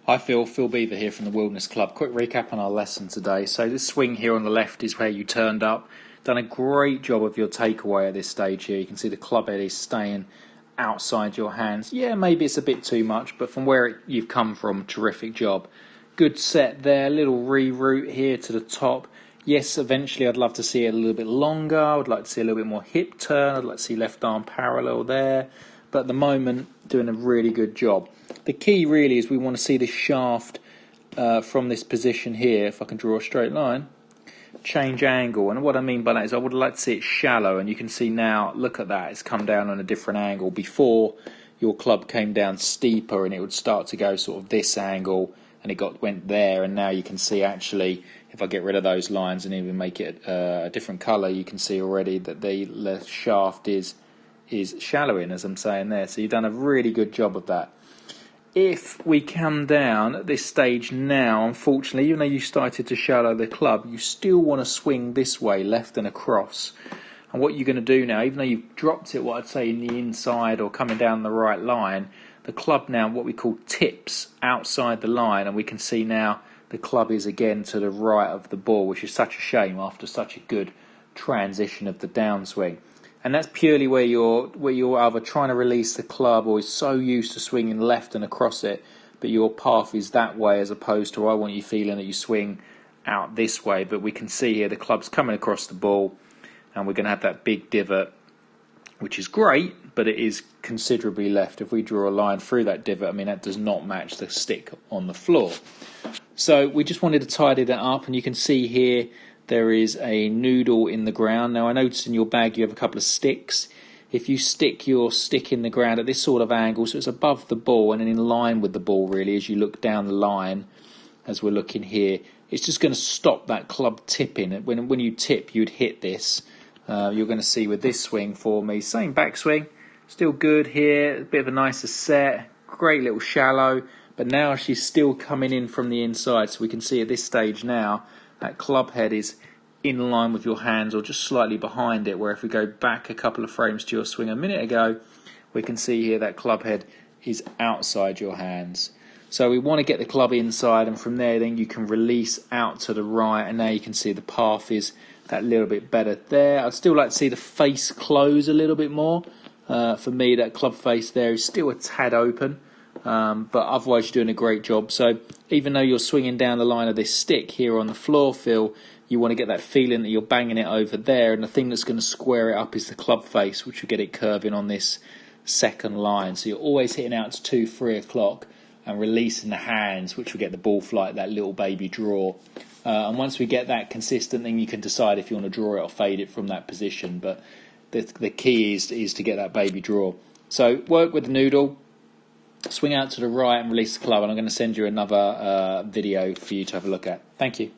Hi Phil Beever here from the Wilderness Club. Quick recap on our lesson today. So this swing here on the left is where you turned up. Done a great job of your takeaway at this stage here. You can see the club head is staying outside your hands. Yeah, maybe it's a bit too much, but from where you've come from, terrific job. Good set there, little reroute here to the top. Yes, eventually I'd love to see it a little bit longer. I would like to see a little bit more hip turn. I'd like to see left arm parallel there. But at the moment, doing a really good job. The key really is we want to see the shaft from this position here, if I can draw a straight line, change angle. And what I mean by that is I would like to see it shallow, and you can see now, look at that, it's come down on a different angle. Before, your club came down steeper and it would start to go sort of this angle, and it went there, and now you can see actually, if I get rid of those lines and even make it a different colour, you can see already that the shaft is shallowing, as I'm saying there. So you've done a really good job of that. If we come down at this stage now, unfortunately, even though you started to shallow the club, you still want to swing this way, left and across. And what you're going to do now, even though you've dropped it, what I'd say, in the inside or coming down the right line, the club now, what we call tips outside the line, and we can see now the club is again to the right of the ball, which is such a shame after such a good transition of the downswing. And that's purely where you're either trying to release the club or is so used to swinging left and across it, but your path is that way, as opposed to I want you feeling that you swing out this way. But we can see here the club's coming across the ball, and we're going to have that big divot, which is great, but it is considerably left. If we draw a line through that divot, I mean, that does not match the stick on the floor. So we just wanted to tidy that up, and you can see here there is a noodle in the ground. Now I noticed in your bag you have a couple of sticks. If you stick your stick in the ground at this sort of angle, so it's above the ball and in line with the ball really, as you look down the line, as we're looking here, it's just going to stop that club tipping. When you tip, you'd hit this. You're going to see with this swing for me, same backswing, still good here, a bit of a nicer set, great little shallow, but now she's still coming in from the inside, so we can see at this stage now that club head is in line with your hands or just slightly behind it, where if we go back a couple of frames to your swing a minute ago, we can see here that club head is outside your hands. So we want to get the club inside, and from there then you can release out to the right, and now you can see the path is that little bit better there. I'd still like to see the face close a little bit more. For me, that club face there is still a tad open. But otherwise you're doing a great job. So even though you're swinging down the line of this stick here on the floor, Phil, you want to get that feeling that you're banging it over there, and the thing that's going to square it up is the club face, which will get it curving on this second line. So you're always hitting out to 2-3 o'clock and releasing the hands, which will get the ball flight, that little baby draw. And once we get that consistent, then you can decide if you want to draw it or fade it from that position. But the key is to get that baby draw. So work with the noodle, swing out to the right and release the club, and I'm going to send you another video for you to have a look at. Thank you.